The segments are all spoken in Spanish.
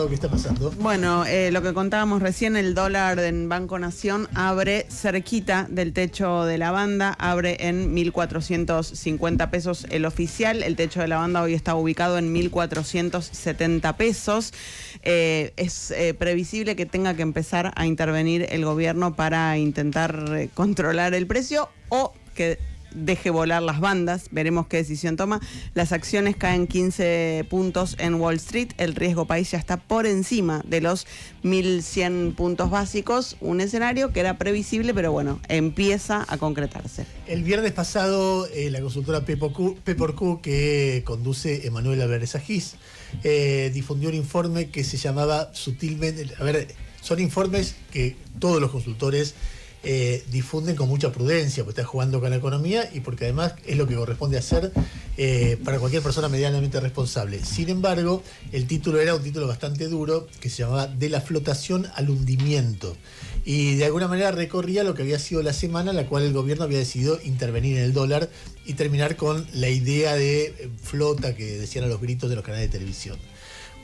¿Qué está pasando? Bueno, lo que contábamos recién, el dólar en Banco Nación abre cerquita del techo de la banda, abre en 1.450 pesos el oficial. El techo de la banda hoy está ubicado en 1.470 pesos. Es previsible que tenga que empezar a intervenir el gobierno para intentar controlar el precio o que deje volar las bandas. Veremos qué decisión toma. Las acciones caen 15 puntos en Wall Street. El riesgo país ya está por encima de los 1.100 puntos básicos. Un escenario que era previsible, pero bueno, empieza a concretarse. El viernes pasado, la consultora Pepper-Q, que conduce Emanuel Álvarez Agis, difundió un informe que se llamaba sutilmente... A ver, son informes que todos los consultores difunden con mucha prudencia, porque está jugando con la economía y porque además es lo que corresponde hacer para cualquier persona medianamente responsable. Sin embargo, el título era un título bastante duro que se llamaba De la flotación al hundimiento, y de alguna manera recorría lo que había sido la semana en la cual el gobierno había decidido intervenir en el dólar y terminar con la idea de flota que decían a los gritos de los canales de televisión.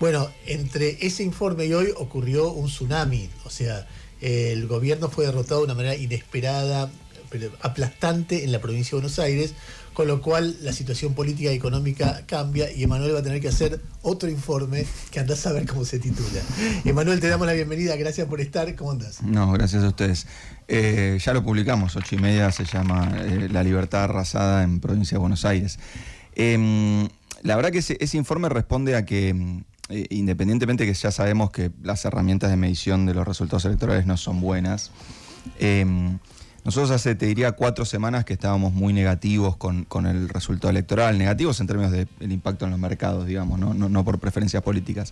Bueno, entre ese informe y hoy ocurrió un tsunami, o sea, el gobierno fue derrotado de una manera inesperada, pero aplastante en la provincia de Buenos Aires, con lo cual la situación política y económica cambia y Emanuel va a tener que hacer otro informe que andás a ver cómo se titula. Emanuel, te damos la bienvenida, gracias por estar, ¿cómo andás? No, gracias a ustedes. Ya lo publicamos, 8:30, se llama La libertad arrasada en provincia de Buenos Aires. La verdad que ese informe responde a que... independientemente que ya sabemos que las herramientas de medición de los resultados electorales no son buenas, nosotros hace, te diría, 4 semanas que estábamos muy negativos con el resultado electoral, negativos en términos del impacto en los mercados, digamos, no por preferencias políticas.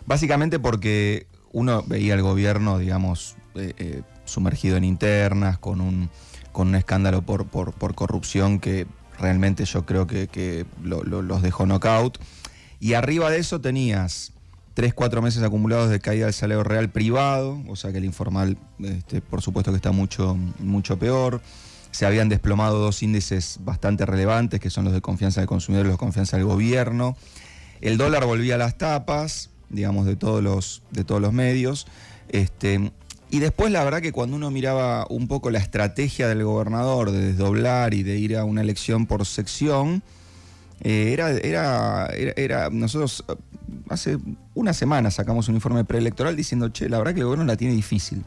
Básicamente porque uno veía al gobierno, digamos, sumergido en internas, con un escándalo por corrupción que realmente yo creo que los dejó knockout. Y arriba de eso tenías 3-4 meses acumulados de caída del salario real privado, o sea que el informal, por supuesto que está mucho peor. Se habían desplomado 2 índices bastante relevantes, que son los de confianza del consumidor y los de confianza del gobierno. El dólar volvía a las tapas, digamos, de todos los medios. Y después la verdad que cuando uno miraba un poco la estrategia del gobernador de desdoblar y de ir a una elección por sección, nosotros hace una semana sacamos un informe preelectoral diciendo, che, la verdad que el gobierno la tiene difícil.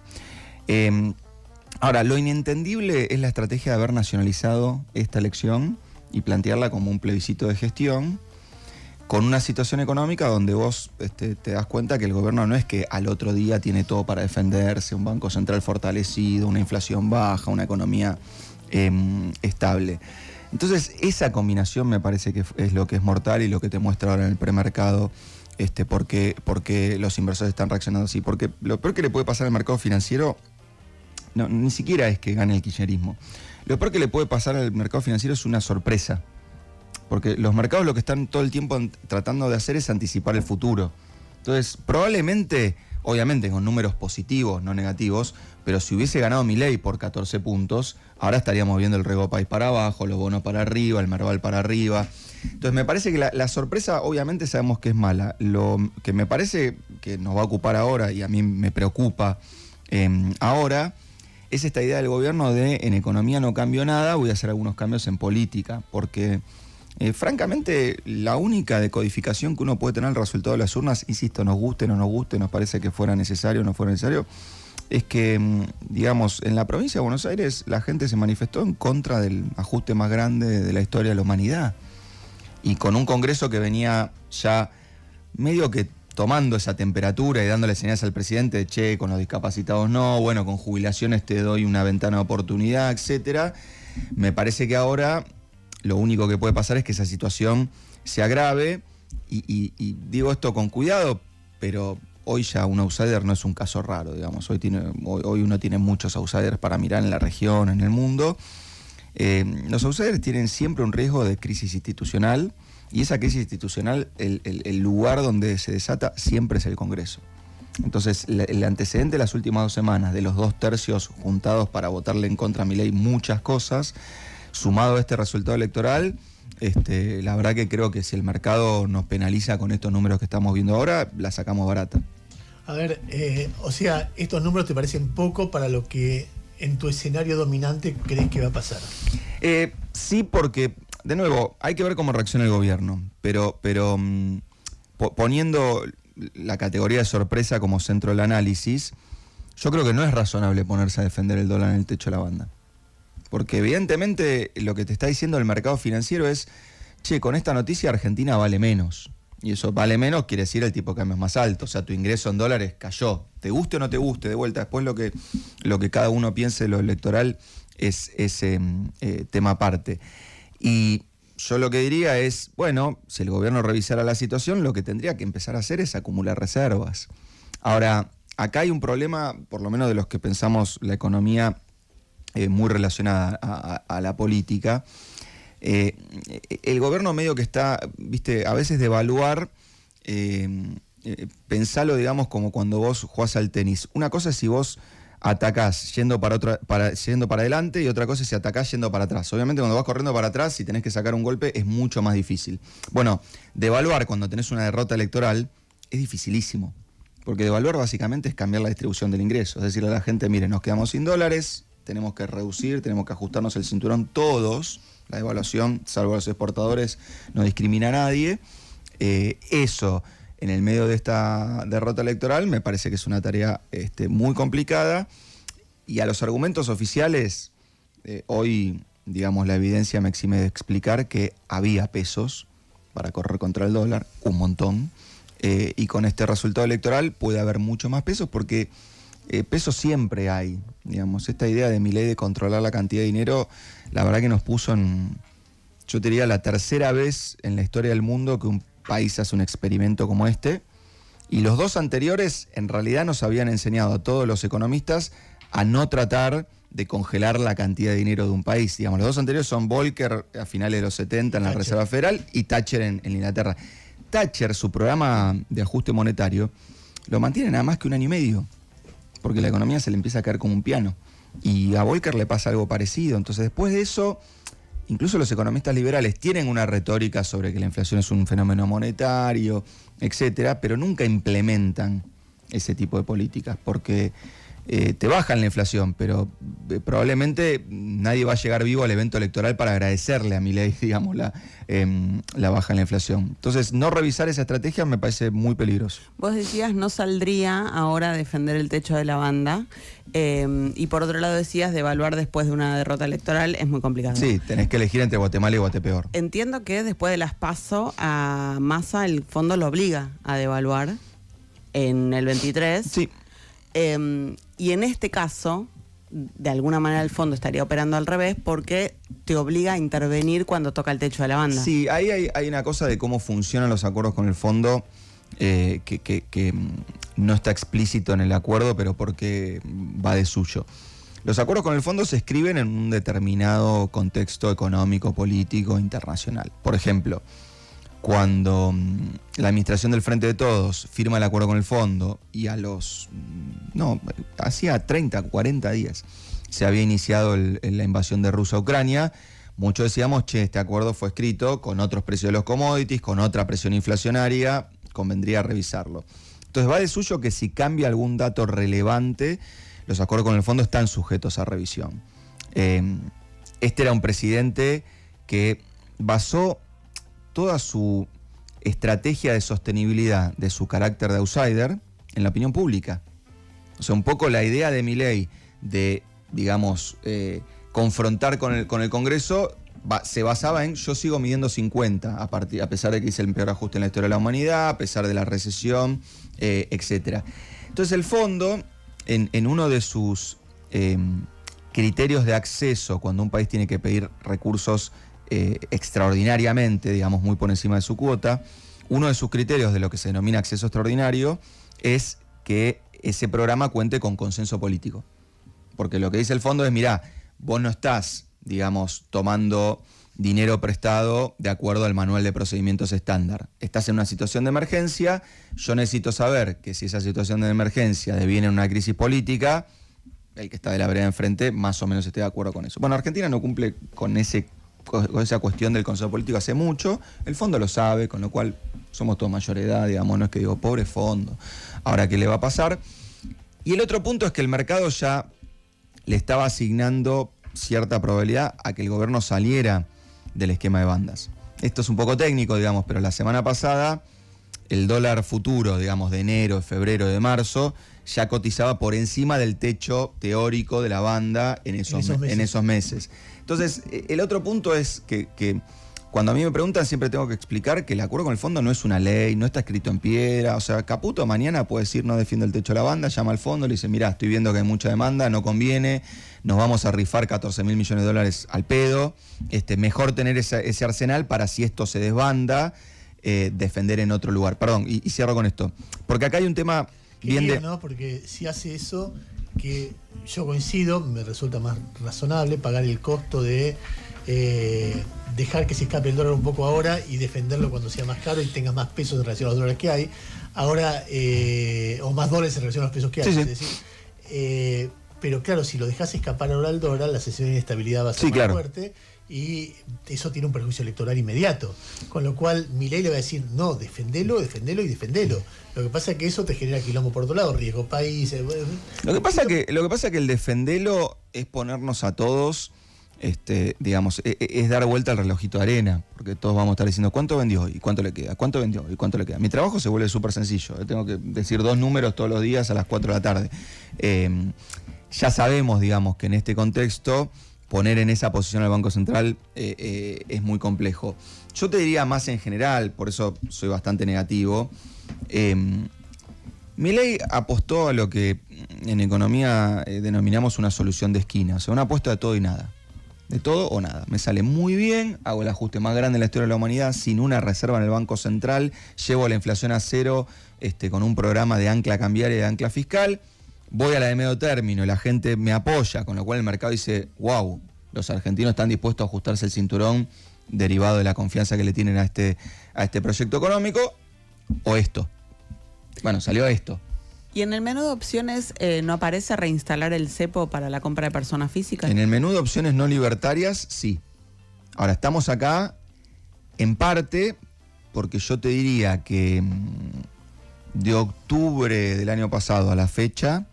Ahora, lo inentendible es la estrategia de haber nacionalizado esta elección y plantearla como un plebiscito de gestión con una situación económica donde vos te das cuenta que el gobierno no es que al otro día tiene todo para defenderse, un banco central fortalecido, una inflación baja, una economía estable. Entonces, esa combinación me parece que es lo que es mortal y lo que te muestra ahora en el premercado, porque los inversores están reaccionando así. Porque lo peor que le puede pasar al mercado financiero, ni siquiera es que gane el kirchnerismo. Lo peor que le puede pasar al mercado financiero es una sorpresa. Porque los mercados lo que están todo el tiempo tratando de hacer es anticipar el futuro. Entonces, probablemente, obviamente con números positivos, no negativos, pero si hubiese ganado Milei por 14 puntos, ahora estaríamos viendo el Rego País para abajo, los bonos para arriba, el Merval para arriba. Entonces me parece que la sorpresa obviamente sabemos que es mala. Lo que me parece que nos va a ocupar ahora, y a mí me preocupa ahora, es esta idea del gobierno de en economía no cambio nada, voy a hacer algunos cambios en política, porque francamente la única decodificación que uno puede tener al resultado de las urnas, insisto, nos guste, no nos guste, nos parece que fuera necesario o no fuera necesario, es que, digamos, en la provincia de Buenos Aires la gente se manifestó en contra del ajuste más grande de la historia de la humanidad. Y con un Congreso que venía ya medio que tomando esa temperatura y dándole señales al presidente de, che, con los discapacitados no, bueno, con jubilaciones te doy una ventana de oportunidad, etcétera. Me parece que ahora lo único que puede pasar es que esa situación se agrave y digo esto con cuidado, pero hoy ya un outsider no es un caso raro, digamos. Hoy uno tiene muchos outsiders para mirar en la región, en el mundo. Los outsiders tienen siempre un riesgo de crisis institucional, y esa crisis institucional, el lugar donde se desata siempre es el Congreso. Entonces, el antecedente de las últimas 2 semanas, de los 2 tercios juntados para votarle en contra a Milei muchas cosas, sumado a este resultado electoral, la verdad que creo que si el mercado nos penaliza con estos números que estamos viendo ahora, la sacamos barata. A ver, o sea, ¿estos números te parecen poco para lo que en tu escenario dominante crees que va a pasar? Sí, porque, de nuevo, hay que ver cómo reacciona el gobierno, pero poniendo la categoría de sorpresa como centro del análisis, yo creo que no es razonable ponerse a defender el dólar en el techo de la banda. Porque evidentemente lo que te está diciendo el mercado financiero es, che, con esta noticia Argentina vale menos. Y eso vale menos quiere decir el tipo de cambio es más alto. O sea, tu ingreso en dólares cayó. Te guste o no te guste, de vuelta. Después lo que cada uno piense de lo electoral es tema aparte. Y yo lo que diría es, bueno, si el gobierno revisara la situación, lo que tendría que empezar a hacer es acumular reservas. Ahora, acá hay un problema, por lo menos de los que pensamos la economía muy relacionada a la política. El gobierno medio que está, viste, a veces de evaluar, pensalo, digamos, como cuando vos jugás al tenis. Una cosa es si vos atacás yendo para adelante, y otra cosa es si atacás yendo para atrás. Obviamente cuando vas corriendo para atrás, si tenés que sacar un golpe, es mucho más difícil. Bueno, devaluar cuando tenés una derrota electoral es dificilísimo, porque devaluar básicamente es cambiar la distribución del ingreso. Es decirle a la gente, mire, nos quedamos sin dólares, tenemos que reducir, tenemos que ajustarnos el cinturón todos. La devaluación, salvo a los exportadores, no discrimina a nadie. Eso, en el medio de esta derrota electoral, me parece que es una tarea muy complicada. Y a los argumentos oficiales, hoy, digamos, la evidencia me exime de explicar que había pesos para correr contra el dólar, un montón. Y con este resultado electoral puede haber mucho más pesos porque pesos siempre hay. Digamos, esta idea de Milei de controlar la cantidad de dinero, la verdad que nos puso en, yo te diría, la tercera vez en la historia del mundo que un país hace un experimento como este. Y los dos anteriores en realidad nos habían enseñado a todos los economistas a no tratar de congelar la cantidad de dinero de un país. Digamos, los dos anteriores son Volcker a finales de los 70 en la Reserva Federal y Thatcher en Inglaterra. Thatcher, su programa de ajuste monetario, lo mantiene nada más que 1 año y medio, porque la economía se le empieza a caer como un piano. Y a Volcker le pasa algo parecido. Entonces, después de eso, incluso los economistas liberales tienen una retórica sobre que la inflación es un fenómeno monetario, etcétera, pero nunca implementan ese tipo de políticas, porque te bajan la inflación, pero probablemente nadie va a llegar vivo al evento electoral para agradecerle a Milei, digamos, la baja en la inflación. Entonces, no revisar esa estrategia me parece muy peligroso. Vos decías, no saldría ahora a defender el techo de la banda, y por otro lado decías, devaluar después de una derrota electoral es muy complicado. Sí, tenés que elegir entre Guatemala y Guatepeor. Entiendo que después de las PASO a Massa el fondo lo obliga a devaluar en el 23. Sí. Y en este caso, de alguna manera el fondo estaría operando al revés porque te obliga a intervenir cuando toca el techo de la banda. Sí, ahí hay una cosa de cómo funcionan los acuerdos con el fondo que no está explícito en el acuerdo, pero porque va de suyo. Los acuerdos con el fondo se escriben en un determinado contexto económico, político, internacional. Por ejemplo, cuando la administración del Frente de Todos firma el acuerdo con el fondo y hacía 30, 40 días se había iniciado la invasión de Rusia a Ucrania, muchos decíamos, este acuerdo fue escrito con otros precios de los commodities, con otra presión inflacionaria, convendría revisarlo. Entonces va de suyo que si cambia algún dato relevante, los acuerdos con el fondo están sujetos a revisión. Este era un presidente que basó toda su estrategia de sostenibilidad de su carácter de outsider en la opinión pública. O sea, un poco la idea de Milei de, digamos, confrontar con el Congreso se basaba en yo sigo midiendo 50 a pesar de que hice el peor ajuste en la historia de la humanidad, a pesar de la recesión, etcétera. Entonces el fondo, en uno de sus criterios de acceso, cuando un país tiene que pedir recursos extraordinariamente, digamos, muy por encima de su cuota, uno de sus criterios de lo que se denomina acceso extraordinario es que ese programa cuente con consenso político. Porque lo que dice el fondo es, mirá, vos no estás, digamos, tomando dinero prestado de acuerdo al manual de procedimientos estándar. Estás en una situación de emergencia, yo necesito saber que si esa situación de emergencia deviene en una crisis política, el que está de la vereda enfrente más o menos esté de acuerdo con eso. Bueno, Argentina no cumple con esa cuestión del consenso político hace mucho, el fondo lo sabe, con lo cual somos todos mayor edad, digamos, no es que digo, pobre fondo, ahora qué le va a pasar. Y el otro punto es que el mercado ya le estaba asignando cierta probabilidad a que el gobierno saliera del esquema de bandas. Esto es un poco técnico, digamos, pero la semana pasada el dólar futuro, digamos, de enero, de febrero, de marzo, ya cotizaba por encima del techo teórico de la banda en esos meses. Entonces, el otro punto es que cuando a mí me preguntan siempre tengo que explicar que el acuerdo con el fondo no es una ley, no está escrito en piedra. O sea, Caputo mañana puede decir no defiendo el techo de la banda, llama al fondo, le dice, mirá, estoy viendo que hay mucha demanda, no conviene, nos vamos a rifar 14.000 millones de dólares al pedo. Mejor tener ese arsenal para si esto se desbanda, defender en otro lugar. Perdón, y cierro con esto. Porque acá hay un tema bien de... ¿no? Porque si hace eso, que yo coincido, me resulta más razonable pagar el costo de dejar que se escape el dólar un poco ahora y defenderlo cuando sea más caro y tengas más pesos en relación a los dólares que hay. Ahora, o más dólares en relación a los pesos que hay. Sí, es decir, pero claro, si lo dejas escapar ahora al dólar, la sensación de inestabilidad va a ser más fuerte y eso tiene un perjuicio electoral inmediato. Con lo cual, Milei le va a decir, no, defendelo y defendelo. Lo que pasa es que eso te genera quilombo por otro lado, riesgo país. Lo que pasa es que el defendelo es ponernos a todos, digamos, es dar vuelta al relojito de arena, porque todos vamos a estar diciendo cuánto vendió hoy, cuánto le queda, cuánto vendió hoy, cuánto le queda. Mi trabajo se vuelve súper sencillo, tengo que decir 2 números todos los días a las 4 de la tarde. Ya sabemos, digamos, que en este contexto poner en esa posición al Banco Central es muy complejo. Yo te diría más en general, por eso soy bastante negativo. Milei apostó a lo que en economía denominamos una solución de esquina, o sea, una apuesta de todo y nada. De todo o nada. Me sale muy bien, hago el ajuste más grande en la historia de la humanidad, sin una reserva en el Banco Central, llevo la inflación a cero con un programa de ancla cambiaria y de ancla fiscal, voy a la de medio término y la gente me apoya, con lo cual el mercado dice, wow, los argentinos están dispuestos a ajustarse el cinturón derivado de la confianza que le tienen a este proyecto económico, o esto. Bueno, salió esto. ¿Y en el menú de opciones no aparece reinstalar el cepo para la compra de personas físicas? En el menú de opciones no libertarias, sí. Ahora, estamos acá en parte porque yo te diría que de octubre del año pasado a la fecha,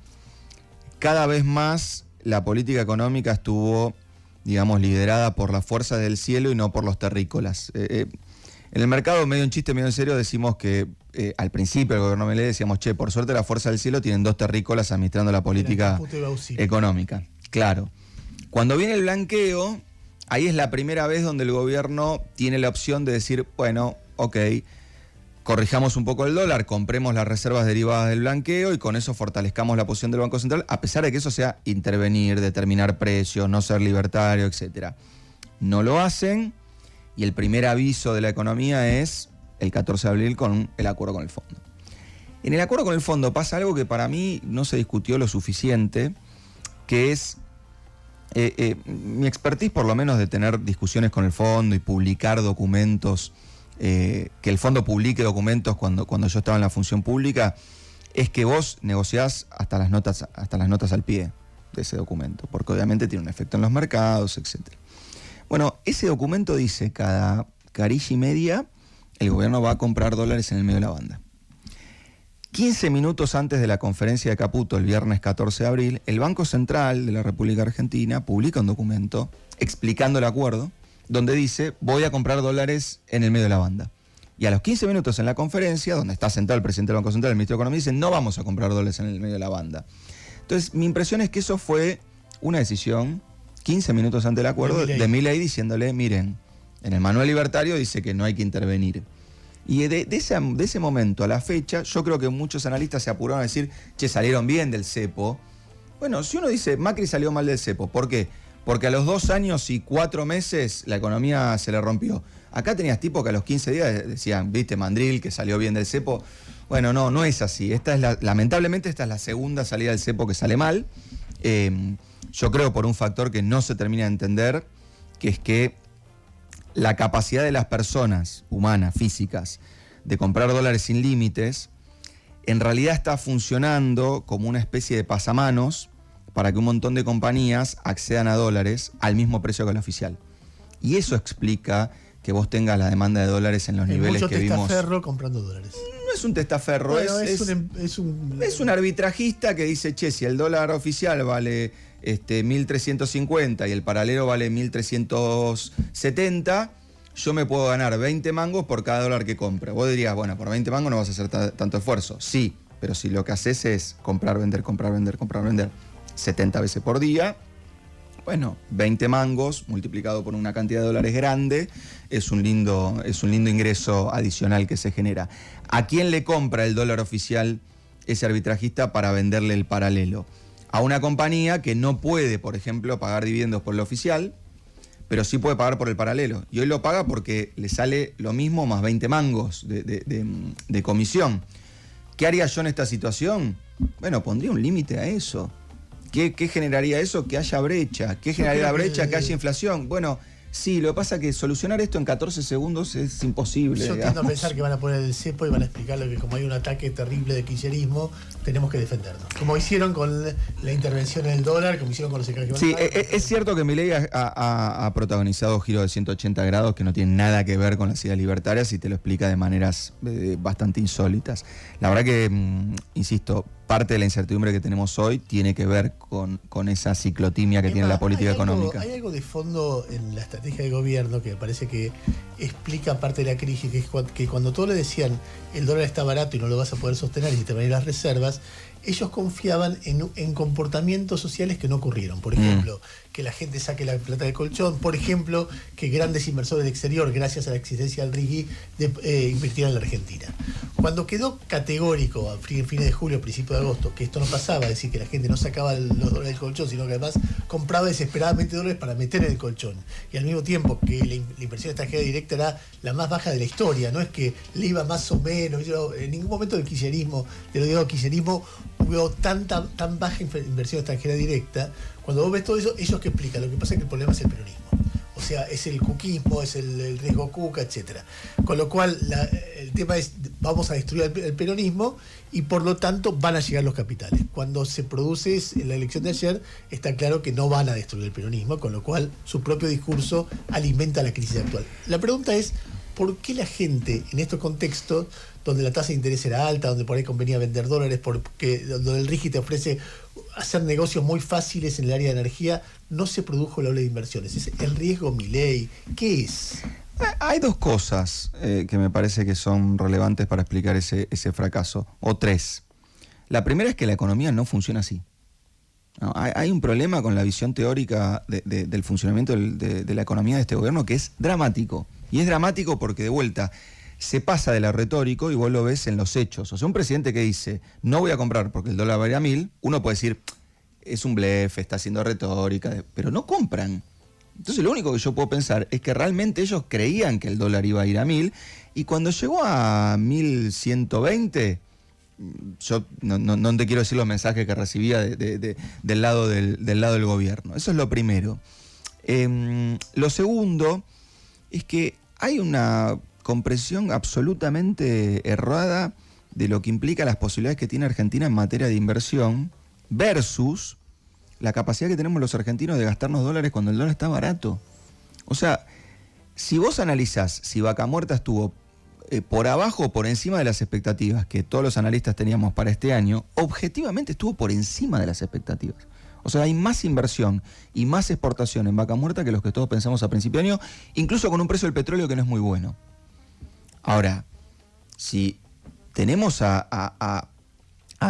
cada vez más la política económica estuvo, digamos, liderada por las fuerzas del cielo y no por los terrícolas. En el mercado, medio en chiste, medio en serio, decimos que al principio del gobierno Milei decíamos, che, por suerte las fuerzas del cielo tienen 2 terrícolas administrando la política económica. Claro. Cuando viene el blanqueo, ahí es la primera vez donde el gobierno tiene la opción de decir, bueno, ok, corrijamos un poco el dólar, compremos las reservas derivadas del blanqueo y con eso fortalezcamos la posición del Banco Central, a pesar de que eso sea intervenir, determinar precios, no ser libertario, etc. No lo hacen y el primer aviso de la economía es el 14 de abril con el acuerdo con el fondo. En el acuerdo con el fondo pasa algo que para mí no se discutió lo suficiente, que es mi expertise, por lo menos, de tener discusiones con el fondo y publicar documentos, que el fondo publique documentos cuando yo estaba en la función pública, es que vos negociás hasta las notas al pie de ese documento, porque obviamente tiene un efecto en los mercados, etc. Bueno, ese documento dice cada carilla y media el gobierno va a comprar dólares en el medio de la banda. 15 minutos antes de la conferencia de Caputo, el viernes 14 de abril, el Banco Central de la República Argentina publica un documento explicando el acuerdo, donde dice, voy a comprar dólares en el medio de la banda. Y a los 15 minutos en la conferencia, donde está sentado el presidente del Banco Central, el ministro de Economía, dicen, no vamos a comprar dólares en el medio de la banda. Entonces, mi impresión es que eso fue una decisión, 15 minutos antes del acuerdo, de Milei diciéndole, miren, en el manual libertario dice que no hay que intervenir. Y de ese momento a la fecha, yo creo que muchos analistas se apuraron a decir, che, salieron bien del cepo. Bueno, si uno dice, Macri salió mal del cepo, ¿por qué? Porque a los 2 años y 4 meses la economía se le rompió. Acá tenías tipos que a los 15 días decían, viste, Mandril, que salió bien del cepo. Bueno, no es así. Lamentablemente esta es la segunda salida del cepo que sale mal. Yo creo por un factor que no se termina de entender, que es que la capacidad de las personas humanas, físicas, de comprar dólares sin límites, en realidad está funcionando como una especie de pasamanos para que un montón de compañías accedan a dólares al mismo precio que el oficial. Y eso explica que vos tengas la demanda de dólares en los niveles que vimos. Mucho testaferro comprando dólares. No es un testaferro, bueno, es un arbitrajista que dice, che, si el dólar oficial vale 1.350 y el paralelo vale 1.370, yo me puedo ganar 20 mangos por cada dólar que compre. Vos dirías, bueno, por 20 mangos no vas a hacer tanto esfuerzo. Sí, pero si lo que haces es comprar, vender, comprar, vender, comprar, vender 70 veces por día, bueno, 20 mangos multiplicado por una cantidad de dólares grande es un lindo ingreso adicional que se genera. ¿A quién le compra el dólar oficial ese arbitrajista para venderle el paralelo? A una compañía que no puede, por ejemplo, pagar dividendos por el oficial, pero sí puede pagar por el paralelo. Y hoy lo paga porque le sale lo mismo más 20 mangos de comisión. ¿Qué haría yo en esta situación? Bueno, pondría un límite a eso. ¿Qué generaría eso? Que haya brecha. ¿Qué generaría la brecha? Que haya inflación. Bueno, sí, lo que pasa es que solucionar esto en 14 segundos es imposible. Yo tiendo a pensar que van a poner el cepo y van a explicarle que como hay un ataque terrible de kirchnerismo, tenemos que defendernos. Como hicieron con la intervención en el dólar, como hicieron con los secretarios. Sí, es cierto que Milei ha protagonizado giros de 180 grados que no tienen nada que ver con las ideas libertarias y te lo explica de maneras bastante insólitas. La verdad que, insisto, parte de la incertidumbre que tenemos hoy tiene que ver con esa ciclotimia que tiene la política económica. Hay algo de fondo en la estrategia de gobierno que me parece que explica parte de la crisis, que es que cuando todos le decían el dólar está barato y no lo vas a poder sostener y se te van a ir las reservas, ellos confiaban en comportamientos sociales que no ocurrieron. Por ejemplo, que la gente saque la plata del colchón. Por ejemplo, que grandes inversores del exterior, gracias a la existencia del RIGI, invirtieran en la Argentina. Cuando quedó categórico a fines de julio, principio de agosto, que esto no pasaba, es decir, que la gente no sacaba los dólares del colchón, sino que además compraba desesperadamente dólares para meter en el colchón. Y al mismo tiempo que la inversión extranjera directa era la más baja de la historia, no es que le iba más o menos. En ningún momento del kirchnerismo, hubo tan baja inversión extranjera directa. Cuando vos ves todo eso, ellos que explican, lo que pasa es que el problema es el peronismo. O sea, es el cuquismo, es el riesgo cuca, etc. Con lo cual, el tema es, vamos a destruir el peronismo y por lo tanto van a llegar los capitales. Cuando se produce la elección de ayer, está claro que no van a destruir el peronismo, con lo cual su propio discurso alimenta la crisis actual. La pregunta es, ¿por qué la gente en estos contextos, donde la tasa de interés era alta, donde por ahí convenía vender dólares, donde el RIGI te ofrece hacer negocios muy fáciles en el área de energía, no se produjo la ola de inversiones? ¿Es el riesgo Milei? ¿Qué es? Hay dos cosas que me parece que son relevantes para explicar ese fracaso, o tres. La primera es que la economía no funciona así. No, hay un problema con la visión teórica del funcionamiento de la economía de este gobierno que es dramático. Y es dramático porque, de vuelta, se pasa de lo retórico y vos lo ves en los hechos. O sea, un presidente que dice, no voy a comprar porque el dólar va a ir a 1.000, uno puede decir, es un blef, está haciendo retórica, pero no compran. Entonces lo único que yo puedo pensar es que realmente ellos creían que el dólar iba a ir a 1.000 y cuando llegó a 1.120, yo no te quiero decir los mensajes que recibía del lado del gobierno. Eso es lo primero. Lo segundo es que hay una comprensión absolutamente errada de lo que implica las posibilidades que tiene Argentina en materia de inversión versus la capacidad que tenemos los argentinos de gastarnos dólares cuando el dólar está barato. O sea, si vos analizás si Vaca Muerta estuvo por abajo o por encima de las expectativas que todos los analistas teníamos para este año, objetivamente estuvo por encima de las expectativas. O sea, hay más inversión y más exportación en Vaca Muerta que los que todos pensamos a principio de año, incluso con un precio del petróleo que no es muy bueno. Ahora, si tenemos a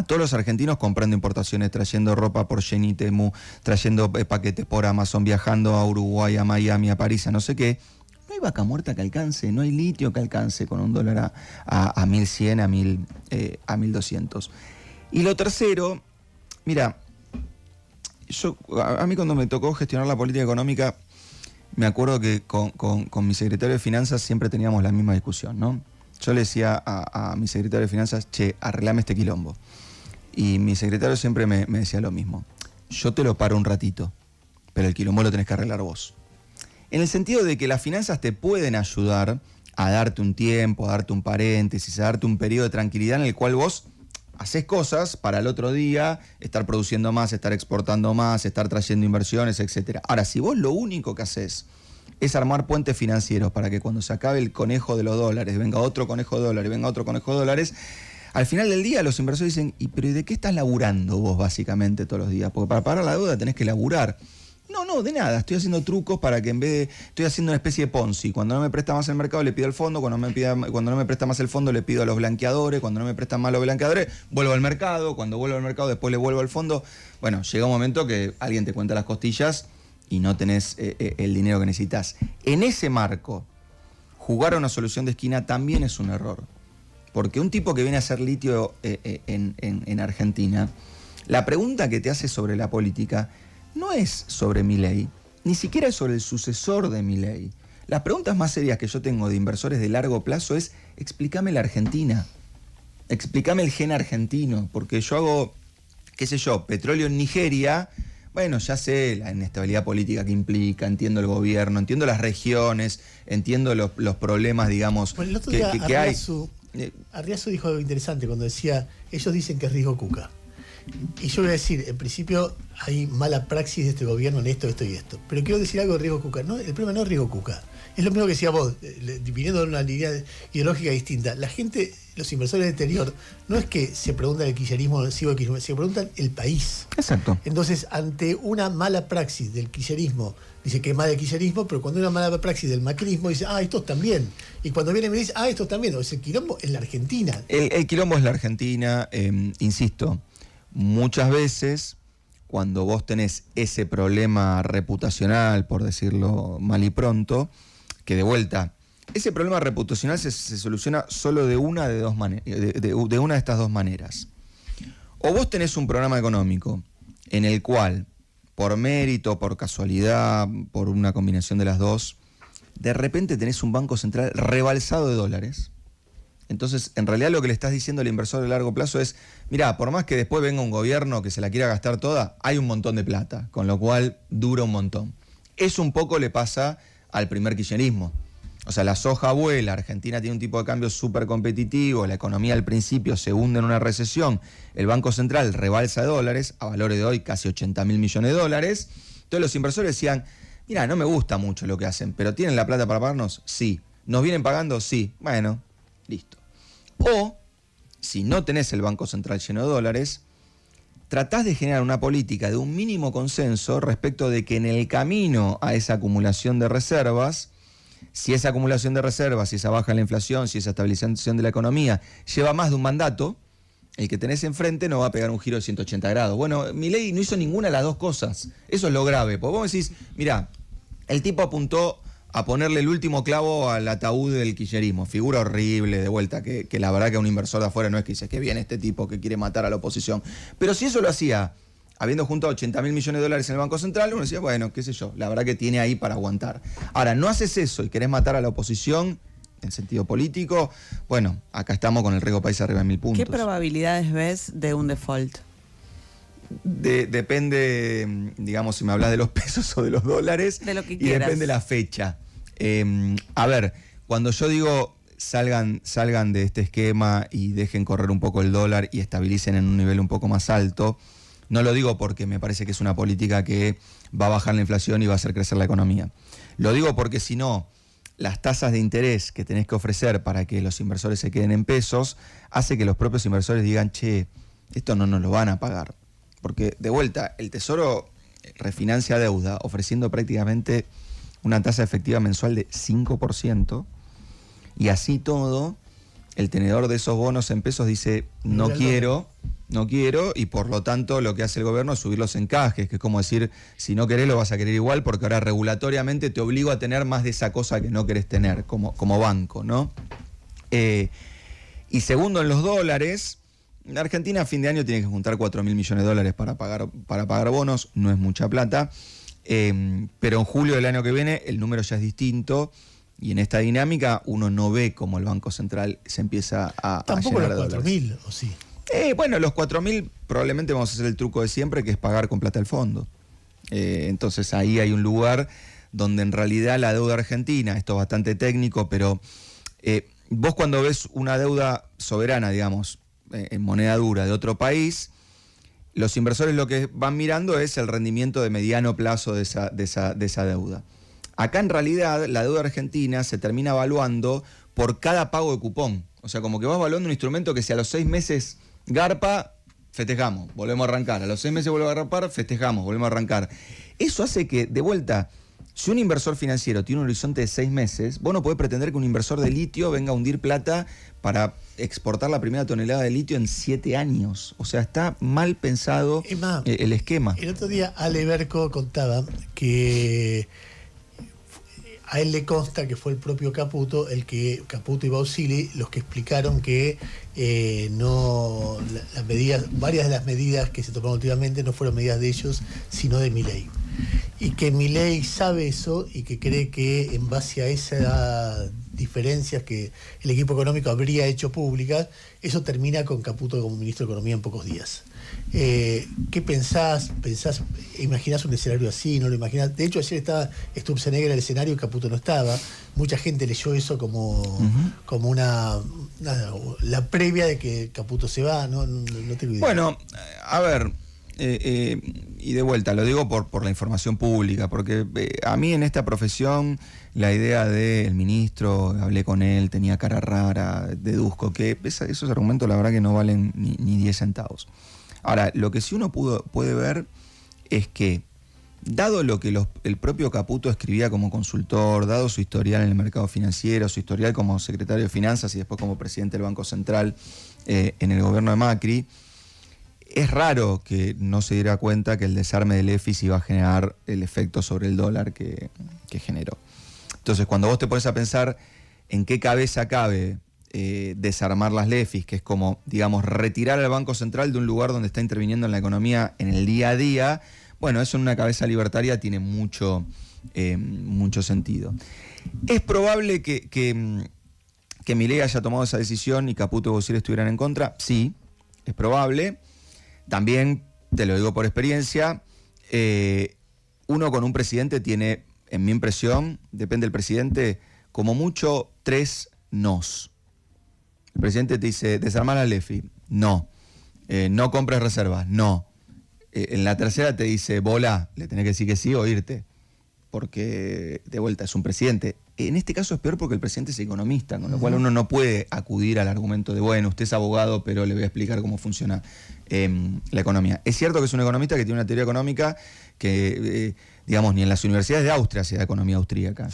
todos los argentinos comprando importaciones, trayendo ropa por Shein y Temu, trayendo paquetes por Amazon, viajando a Uruguay, a Miami, a París, a no sé qué, no hay Vaca Muerta que alcance, no hay litio que alcance con un dólar a 1.100, a 1.200. Y lo tercero, mira, a mí cuando me tocó gestionar la política económica, me acuerdo que con mi secretario de Finanzas siempre teníamos la misma discusión, ¿no? Yo le decía a mi secretario de Finanzas, che, arreglame este quilombo. Y mi secretario siempre me decía lo mismo. Yo te lo paro un ratito, pero el quilombo lo tenés que arreglar vos. En el sentido de que las finanzas te pueden ayudar a darte un tiempo, a darte un paréntesis, a darte un periodo de tranquilidad en el cual vos haces cosas para el otro día estar produciendo más, estar exportando más, estar trayendo inversiones, etc. Ahora, si vos lo único que haces es armar puentes financieros para que cuando se acabe el conejo de los dólares, venga otro conejo de dólares, venga otro conejo de dólares, al final del día los inversores dicen, ¿pero de qué estás laburando vos básicamente todos los días? Porque para pagar la deuda tenés que laburar. No, de nada, estoy haciendo trucos para que estoy haciendo una especie de Ponzi. Cuando no me presta más el mercado le pido al fondo, cuando no me presta más el fondo le pido a los blanqueadores, cuando no me prestan más los blanqueadores, vuelvo al mercado, cuando vuelvo al mercado después le vuelvo al fondo. Bueno, llega un momento que alguien te cuenta las costillas y no tenés el dinero que necesitas. En ese marco, jugar a una solución de esquina también es un error. Porque un tipo que viene a hacer litio en Argentina, la pregunta que te hace sobre la política no es sobre Milei, ni siquiera es sobre el sucesor de Milei. Las preguntas más serias que yo tengo de inversores de largo plazo es, explícame la Argentina, explícame el gen argentino, porque yo hago, qué sé yo, petróleo en Nigeria, bueno, ya sé la inestabilidad política que implica, entiendo el gobierno, entiendo las regiones, entiendo los problemas, digamos, bueno, el otro día que hay. Arriazu dijo algo interesante cuando decía, ellos dicen que es riesgo Cuca. Y yo voy a decir, en principio hay mala praxis de este gobierno en esto y esto. Pero quiero decir algo de riesgo Cuca. No, el problema no es riesgo Cuca. Es lo mismo que decía vos, viniendo de una línea ideológica distinta. La gente, los inversores del exterior, no es que se preguntan el kirchnerismo, sigo el kirchnerismo, se preguntan el país. Exacto. Entonces, ante una mala praxis del kirchnerismo, dice que es mal del kirchnerismo, pero cuando hay una mala praxis del macrismo, dice, estos también. Y cuando viene me dice, estos también. O sea, el quilombo es la Argentina. El quilombo es la Argentina, insisto. Muchas veces, cuando vos tenés ese problema reputacional, por decirlo mal y pronto, que de vuelta, ese problema reputacional se soluciona solo de una de estas dos maneras. O vos tenés un programa económico en el cual, por mérito, por casualidad, por una combinación de las dos, de repente tenés un banco central rebalsado de dólares. Entonces, en realidad lo que le estás diciendo al inversor de largo plazo es, mirá, por más que después venga un gobierno que se la quiera gastar toda, hay un montón de plata, con lo cual dura un montón. Eso un poco le pasa al primer kirchnerismo. O sea, la soja vuela, Argentina tiene un tipo de cambio súper competitivo, la economía al principio se hunde en una recesión, el Banco Central rebalsa de dólares, a valores de hoy casi 80.000 millones de dólares. Entonces los inversores decían, mirá, no me gusta mucho lo que hacen, pero ¿tienen la plata para pagarnos? Sí. ¿Nos vienen pagando? Sí. Bueno, listo. O, si no tenés el Banco Central lleno de dólares, tratás de generar una política de un mínimo consenso respecto de que en el camino a esa acumulación de reservas, si esa acumulación de reservas, si esa baja en la inflación, si esa estabilización de la economía lleva más de un mandato, el que tenés enfrente no va a pegar un giro de 180 grados. Bueno, Milei no hizo ninguna de las dos cosas. Eso es lo grave. Porque vos decís, mirá, el tipo apuntó a ponerle el último clavo al ataúd del kirchnerismo. Figura horrible, de vuelta, que la verdad que a un inversor de afuera no es que dice, qué bien este tipo que quiere matar a la oposición. Pero si eso lo hacía, habiendo juntado 80.000 millones de dólares en el Banco Central, uno decía, bueno, qué sé yo, la verdad que tiene ahí para aguantar. Ahora, no haces eso y querés matar a la oposición en sentido político, bueno, acá estamos con el riesgo país arriba de 1000 puntos. ¿Qué probabilidades ves de un default? Depende, digamos, si me hablas de los pesos o de los dólares. De lo que y quieras. Depende la fecha. A ver, cuando yo digo salgan de este esquema y dejen correr un poco el dólar y estabilicen en un nivel un poco más alto, no lo digo porque me parece que es una política que va a bajar la inflación y va a hacer crecer la economía. Lo digo porque si no, las tasas de interés que tenés que ofrecer para que los inversores se queden en pesos hace que los propios inversores digan, che, esto no nos lo van a pagar. Porque, de vuelta, el Tesoro refinancia deuda ofreciendo prácticamente una tasa efectiva mensual de 5%, y así todo, el tenedor de esos bonos en pesos dice, no quiero, y por lo tanto lo que hace el gobierno es subir los encajes, que es como decir, si no querés lo vas a querer igual, porque ahora regulatoriamente te obligo a tener más de esa cosa que no querés tener, como banco, ¿no? Y segundo, en los dólares, Argentina a fin de año tiene que juntar 4.000 millones de dólares para pagar bonos, no es mucha plata, pero en julio del año que viene el número ya es distinto, y en esta dinámica uno no ve cómo el Banco Central se empieza a tampoco llenar los de dólares. 4.000, ¿o sí? Bueno, los 4.000 probablemente vamos a hacer el truco de siempre, que es pagar con plata al fondo. Entonces ahí hay un lugar donde en realidad la deuda argentina, esto es bastante técnico, pero vos cuando ves una deuda soberana, digamos, en moneda dura de otro país, los inversores lo que van mirando es el rendimiento de mediano plazo de esa deuda. Acá en realidad la deuda argentina se termina evaluando por cada pago de cupón. O sea, como que vas evaluando un instrumento que si a los 6 meses garpa, festejamos, volvemos a arrancar. A los 6 meses vuelve a garpar, festejamos, volvemos a arrancar. Eso hace que, de vuelta, si un inversor financiero tiene un horizonte de 6 meses, vos no podés pretender que un inversor de litio venga a hundir plata para exportar la primera tonelada de litio en 7 años. O sea, está mal pensado el esquema. El otro día Ale Berco contaba que a él le consta que fue el propio Caputo y Bausili los que explicaron que varias de las medidas que se tomaron últimamente no fueron medidas de ellos, sino de Milei. Y que Milei sabe eso y que cree que en base a esas diferencias que el equipo económico habría hecho públicas, eso termina con Caputo como ministro de Economía en pocos días. ¿Qué pensás? ¿Imaginás un escenario así? ¿No lo imaginás? De hecho, ayer estaba Sturzenegger en el escenario y Caputo no estaba. Mucha gente leyó eso como la previa de que Caputo se va. No tengo idea. Bueno, a ver, y de vuelta, lo digo por la información pública, porque a mí en esta profesión la idea del ministro, hablé con él, tenía cara rara, deduzco que esos argumentos la verdad que no valen ni 10 centavos. Ahora, lo que sí uno puede ver es que, dado lo que el propio Caputo escribía como consultor, dado su historial en el mercado financiero, su historial como secretario de Finanzas y después como presidente del Banco Central en el gobierno de Macri, es raro que no se diera cuenta que el desarme del EFIS iba a generar el efecto sobre el dólar que generó. Entonces, cuando vos te pones a pensar en qué cabeza cabe desarmar las LEFIs, que es como, digamos, retirar al Banco Central de un lugar donde está interviniendo en la economía en el día a día, bueno, eso en una cabeza libertaria tiene mucho sentido. ¿Es probable que Milei haya tomado esa decisión y Caputo y Bausili estuvieran en contra? Sí, es probable. También, te lo digo por experiencia, uno con un presidente tiene, en mi impresión, depende del presidente, como mucho 3 nos. El presidente te dice, desarmar la LEFI, no. No compres reservas, no. En la tercera te dice, volá, le tenés que decir que sí o irte. Porque, de vuelta, es un presidente. En este caso es peor porque el presidente es economista, con lo cual uno no puede acudir al argumento de, bueno, usted es abogado, pero le voy a explicar cómo funciona la economía. Es cierto que es un economista que tiene una teoría económica que, digamos, ni en las universidades de Austria se da economía austríaca.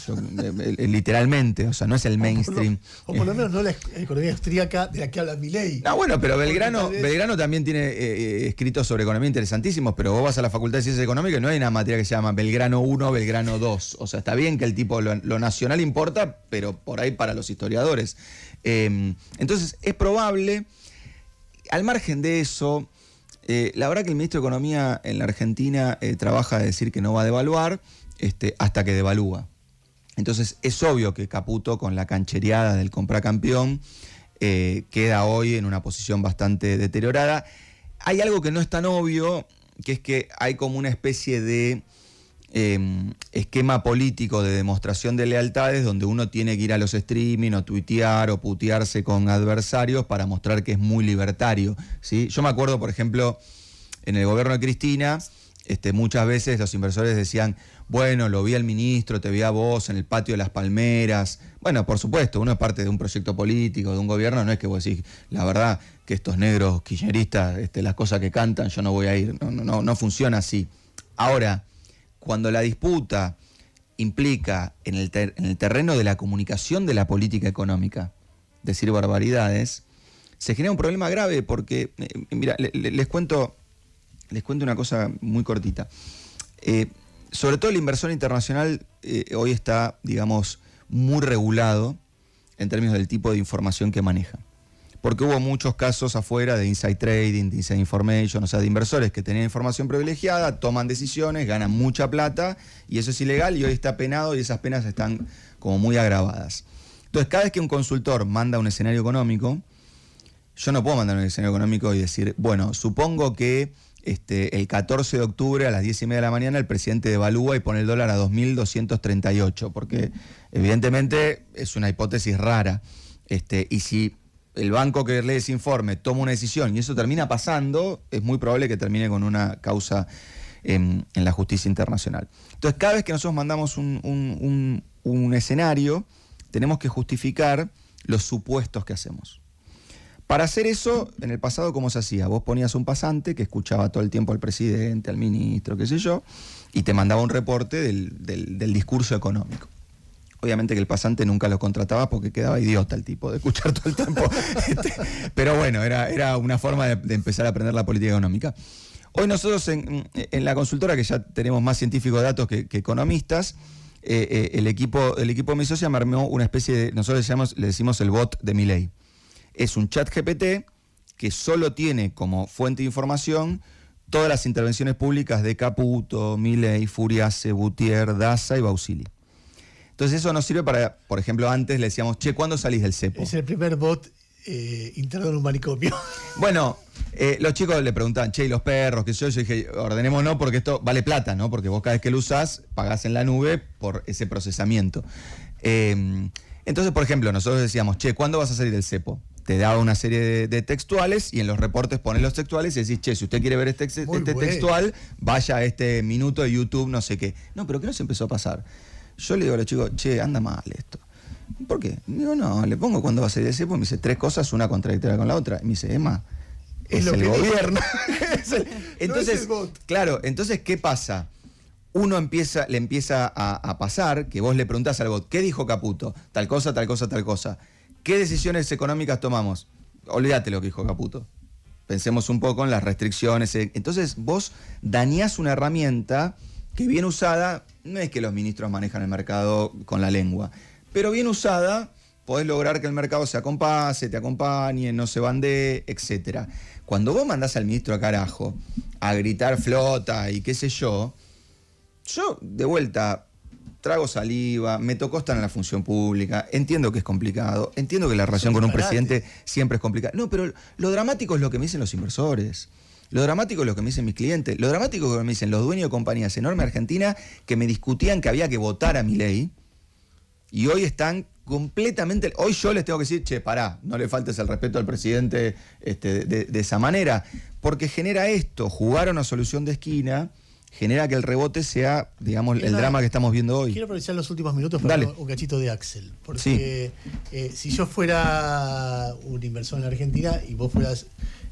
Literalmente, o sea, no es el mainstream. O por lo menos no la economía austríaca de la que habla Milei. No, bueno, pero Belgrano también tiene escritos sobre economía interesantísimos, pero vos vas a la Facultad de Ciencias Económicas y no hay una materia que se llama Belgrano 1, Belgrano 2. O sea, está bien que el tipo, lo nacional importa, pero por ahí para los historiadores. Entonces, es probable, al margen de eso, la verdad que el ministro de Economía en la Argentina trabaja de decir que no va a devaluar hasta que devalúa. Entonces es obvio que Caputo, con la canchereada del compracampeón, queda hoy en una posición bastante deteriorada. Hay algo que no es tan obvio, que es que hay como una especie de esquema político de demostración de lealtades donde uno tiene que ir a los streaming o tuitear o putearse con adversarios para mostrar que es muy libertario, ¿sí? Yo me acuerdo, por ejemplo, en el gobierno de Cristina, muchas veces los inversores decían, bueno, lo vi al ministro, te vi a vos en el patio de las Palmeras. Bueno, por supuesto, uno es parte de un proyecto político, de un gobierno, no es que vos decís, la verdad que estos negros kirchneristas, las cosas que cantan, yo no voy a ir. No funciona así. Ahora, cuando la disputa implica en el terreno de la comunicación de la política económica, decir barbaridades, se genera un problema grave porque, mira, les cuento una cosa muy cortita. Sobre todo el inversor internacional hoy está, digamos, muy regulado en términos del tipo de información que maneja. Porque hubo muchos casos afuera de inside trading, de inside information, o sea, de inversores que tenían información privilegiada, toman decisiones, ganan mucha plata, y eso es ilegal y hoy está penado y esas penas están como muy agravadas. Entonces, cada vez que un consultor manda un escenario económico, yo no puedo mandar un escenario económico y decir, bueno, supongo que el 14 de octubre a las 10:30 de la mañana el presidente devalúa y pone el dólar a 2.238, porque evidentemente es una hipótesis rara. Y si el banco que lee ese informe toma una decisión y eso termina pasando, es muy probable que termine con una causa en la justicia internacional. Entonces, cada vez que nosotros mandamos un escenario, tenemos que justificar los supuestos que hacemos. Para hacer eso, en el pasado, ¿cómo se hacía? Vos ponías un pasante que escuchaba todo el tiempo al presidente, al ministro, qué sé yo, y te mandaba un reporte del discurso económico. Obviamente que el pasante nunca lo contrataba porque quedaba idiota el tipo de escuchar todo el tiempo. Pero bueno, era una forma de empezar a aprender la política económica. Hoy nosotros en la consultora, que ya tenemos más científicos de datos que economistas, el equipo de mi socia me armó una especie de, nosotros le decimos el bot de Milei. Es un chat GPT que solo tiene como fuente de información todas las intervenciones públicas de Caputo, Milei, Furiase, Boutier, Daza y Bausili. Entonces eso nos sirve para, por ejemplo, antes le decíamos, che, ¿cuándo salís del cepo? Es el primer bot interno en un manicomio. Bueno, los chicos le preguntaban, che, ¿y los perros? ¿Qué sé yo? Yo dije, ordenémonos porque esto vale plata, ¿no? Porque vos cada vez que lo usás, pagás en la nube por ese procesamiento. Entonces, por ejemplo, nosotros decíamos, che, ¿cuándo vas a salir del cepo? Te daba una serie de textuales y en los reportes pones los textuales y decís, che, si usted quiere ver este textual, vaya a este minuto de YouTube, no sé qué. No, pero ¿qué nos empezó a pasar? Yo le digo a los chicos, che, anda mal esto. ¿Por qué? Digo, no, le pongo cuándo va a salir del cepo y me dice 3 cosas, una contradictoria con la otra. Y me dice, Emma, es el gobierno. Entonces, no es el claro, entonces, ¿qué pasa? Uno le empieza a pasar que vos le preguntás al bot, ¿qué dijo Caputo? Tal cosa, tal cosa, tal cosa. ¿Qué decisiones económicas tomamos? Olvídate lo que dijo Caputo. Pensemos un poco en las restricciones. Entonces vos dañás una herramienta que bien usada, no es que los ministros manejan el mercado con la lengua, pero bien usada podés lograr que el mercado se acompase, te acompañe, no se bandee, etc. Cuando vos mandás al ministro a carajo a gritar flota y qué sé yo, de vuelta trago saliva, me tocó estar en la función pública, entiendo que es complicado, entiendo que la relación con un presidente siempre es complicada. No, pero lo dramático es lo que me dicen los inversores. Lo dramático es lo que me dicen mis clientes. Lo dramático es lo que me dicen los dueños de compañías enormes argentinas que me discutían que había que votar a Milei y hoy están completamente... Hoy yo les tengo que decir, che, pará, no le faltes el respeto al presidente de esa manera, porque genera esto, jugar a una solución de esquina, genera que el rebote sea, digamos, el drama que estamos viendo hoy. Quiero aprovechar los últimos minutos para un cachito de Axel, porque si yo fuera un inversor en la Argentina y vos fueras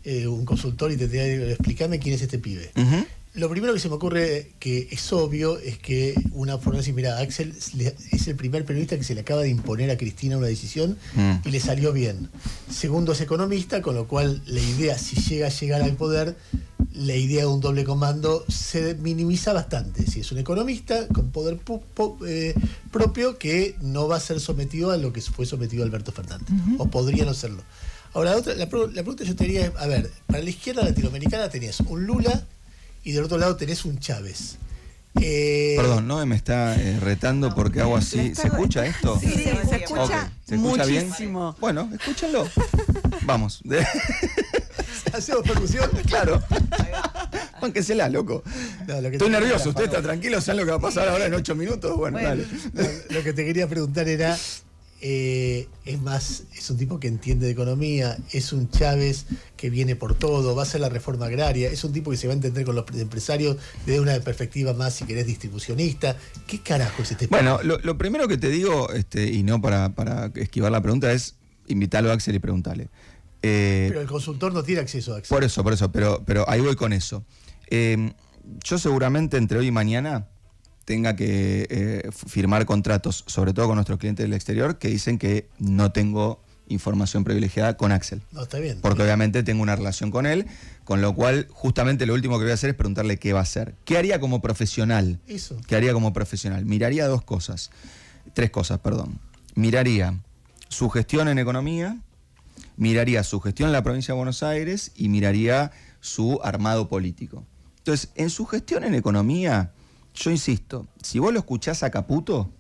un consultor y te diría, explícame quién es este pibe. Lo primero que se me ocurre, que es obvio, es que una forma de decir, mira, Axel es el primer periodista que se le acaba de imponer a Cristina una decisión y le salió bien. Segundo, es economista, con lo cual la idea, si llega a llegar al poder, la idea de un doble comando se minimiza bastante. Si es un economista con poder propio que no va a ser sometido a lo que fue sometido Alberto Fernández, o podría no serlo. Ahora, la pregunta yo te diría es, a ver, para la izquierda latinoamericana tenías un Lula y del otro lado tenés un Chávez. Perdón, no me está retando porque hago así. ¿Se escucha esto? Sí, se escucha, okay. ¿Se escucha muchísimo bien? Bueno, escúchenlo. Vamos. ¿Hacemos percusión? Claro. Bánquensela, loco. No, Estoy nervioso. ¿Usted está tranquilo? ¿Saben lo que va a pasar ahora en 8 minutos? Bueno, dale. Lo que te quería preguntar era... es un tipo que entiende de economía, es un Chávez que viene por todo, va a hacer la reforma agraria, es un tipo que se va a entender con los empresarios desde una perspectiva más, si querés, distribucionista. ¿Qué carajo es este? Bueno, lo primero que te digo, y no para esquivar la pregunta, es invitarlo a Axel y preguntarle. Pero el consultor no tiene acceso a Axel. Por eso, pero ahí voy con eso. Yo seguramente entre hoy y mañana tenga que firmar contratos, sobre todo con nuestros clientes del exterior, que dicen que no tengo información privilegiada con Axel. No, está bien. Porque obviamente tengo una relación con él, con lo cual justamente lo último que voy a hacer es preguntarle qué va a hacer. ¿Qué haría como profesional? Eso. ¿Qué haría como profesional? Miraría 3 cosas, perdón. Miraría su gestión en economía, miraría su gestión en la provincia de Buenos Aires y miraría su armado político. Entonces, en su gestión en economía... Yo insisto, si vos lo escuchás a Caputo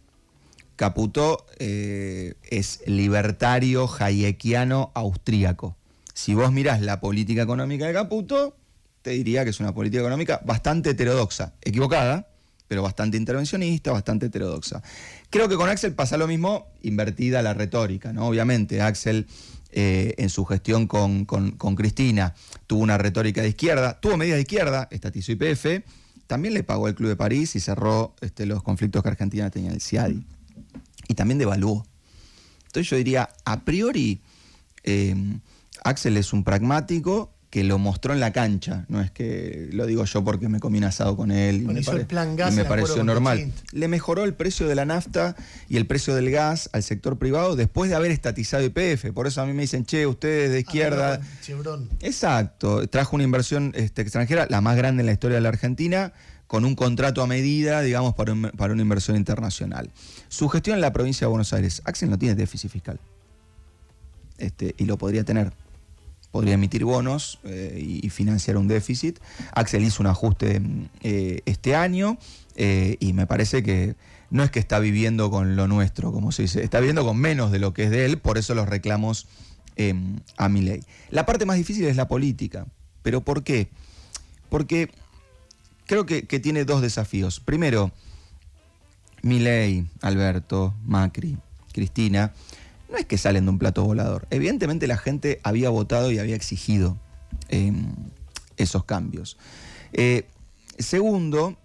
es libertario, hayekiano, austríaco. Si vos mirás la política económica de Caputo, te diría que es una política económica bastante heterodoxa, equivocada, pero bastante intervencionista, bastante heterodoxa. Creo que con Axel pasa lo mismo, invertida la retórica, ¿no? Obviamente, Axel en su gestión con Cristina tuvo una retórica de izquierda, tuvo medidas de izquierda, estatizó YPF, también le pagó el Club de París y cerró los conflictos que Argentina tenía en el CIADI. Y también devaluó. Entonces yo diría, a priori, Axel es un pragmático que lo mostró en la cancha. No es que lo digo yo porque me comí un asado con él y me pareció normal. Le mejoró el precio de la nafta y el precio del gas al sector privado después de haber estatizado YPF. Por eso a mí me dicen, che, ustedes de izquierda... Chevron. Exacto. Trajo una inversión extranjera, la más grande en la historia de la Argentina, con un contrato a medida, digamos, para una inversión internacional. Su gestión en la provincia de Buenos Aires. Axel no tiene déficit fiscal. Y lo podría tener. Podría emitir bonos y financiar un déficit. Axel hizo un ajuste este año y me parece que no es que está viviendo con lo nuestro, como se dice, está viviendo con menos de lo que es de él, por eso los reclamos a Milei. La parte más difícil es la política. ¿Pero por qué? Porque creo que tiene dos desafíos. Primero, Milei, Alberto, Macri, Cristina, no es que salen de un plato volador. Evidentemente la gente había votado y había exigido esos cambios. Segundo,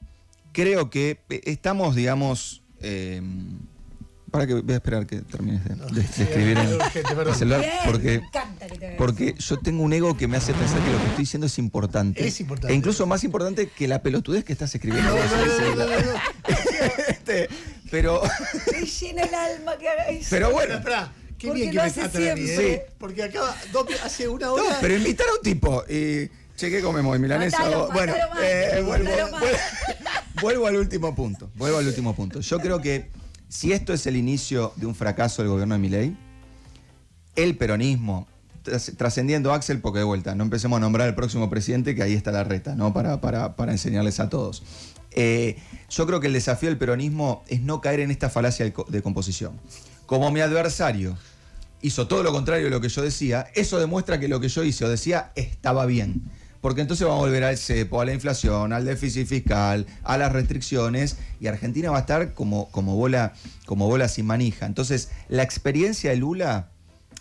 creo que estamos, digamos... para que voy a esperar que termines de escribir en el celular, porque yo tengo un ego que me hace pensar que lo que estoy diciendo es importante. Es importante. E incluso más importante que la pelotudez que estás escribiendo. Pero... Me llena el alma que haga eso. Pero bueno... Espera, qué Porque bien que lo me hace tratan a mí, siempre. Porque acaba, hace una hora... No, pero invitar a un tipo y... Che, ¿qué comemos? ¿Milanesa? Matalo, Bueno, matalo, vuelvo al último punto. Yo creo que si esto es el inicio de un fracaso del gobierno de Milei, el peronismo, trascendiendo a Axel, porque de vuelta, no empecemos a nombrar al próximo presidente, que ahí está la reta, ¿no? Para enseñarles a todos. Yo creo que el desafío del peronismo es no caer en esta falacia de composición. Como mi adversario hizo todo lo contrario de lo que yo decía, eso demuestra que lo que yo hice o decía estaba bien. Porque entonces vamos a volver al cepo, a la inflación, al déficit fiscal, a las restricciones, y Argentina va a estar como bola sin manija. Entonces, la experiencia de Lula,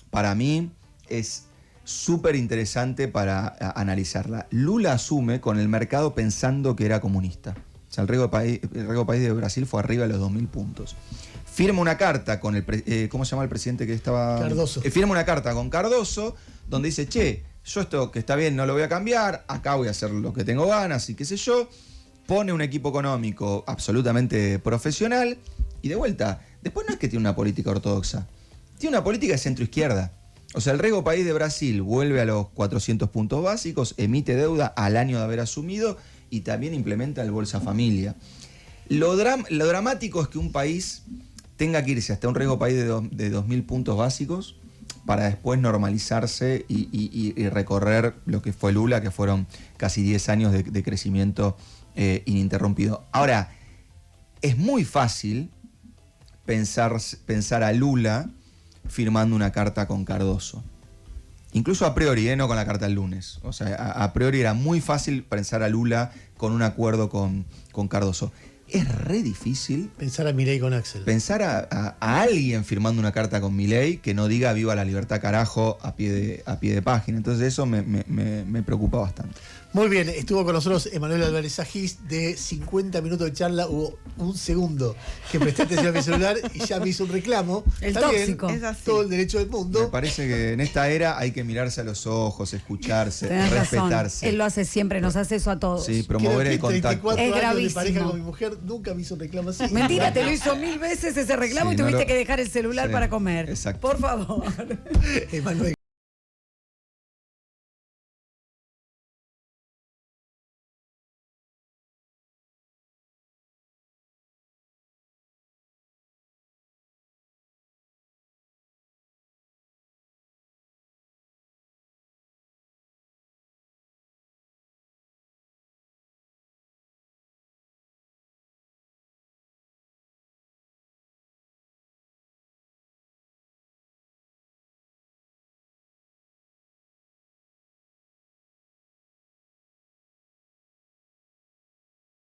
para mí, es súper interesante para analizarla. Lula asume con el mercado pensando que era comunista. O sea, el riesgo país de Brasil fue arriba de los 2.000 puntos. Firma una carta con ¿cómo se llama el presidente que estaba? Cardoso. Firma una carta con Cardoso, donde dice, che, yo esto que está bien no lo voy a cambiar, acá voy a hacer lo que tengo ganas y qué sé yo. Pone un equipo económico absolutamente profesional y de vuelta, después no es que tiene una política ortodoxa, tiene una política de centro-izquierda. O sea, el Rego País de Brasil vuelve a los 400 puntos básicos, emite deuda al año de haber asumido y también implementa el Bolsa Familia. Lo dramático es que un país tenga que irse hasta un Rego País de 2.000 puntos básicos para después normalizarse y recorrer lo que fue Lula, que fueron casi 10 años de crecimiento ininterrumpido. Ahora, es muy fácil pensar a Lula firmando una carta con Cardoso. Incluso a priori, no con la carta del lunes. O sea, a priori era muy fácil pensar a Lula con un acuerdo con Cardoso. Es re difícil pensar a Milei con Axel. Pensar a alguien firmando una carta con Milei que no diga viva la libertad carajo a pie de página. Entonces eso me preocupa bastante. Muy bien, estuvo con nosotros Emanuel Álvarez Agis. De 50 minutos de charla hubo un segundo que presté atención a mi celular y ya me hizo un reclamo. El Está tóxico. bien, Es así. todo el derecho del mundo. Me parece que en esta era hay que mirarse a los ojos, escucharse, Tenés razón. respetarse. Él lo hace siempre, nos hace eso a todos. Sí, Creo promover que el contacto. 34 Es años de gravísimo. pareja con mi mujer nunca me hizo un reclamo así. Mentira, te lo hizo 1000 veces ese reclamo Sí, y no tuviste lo- que dejar el celular Sí, para comer. exacto. Por favor. Emanuel.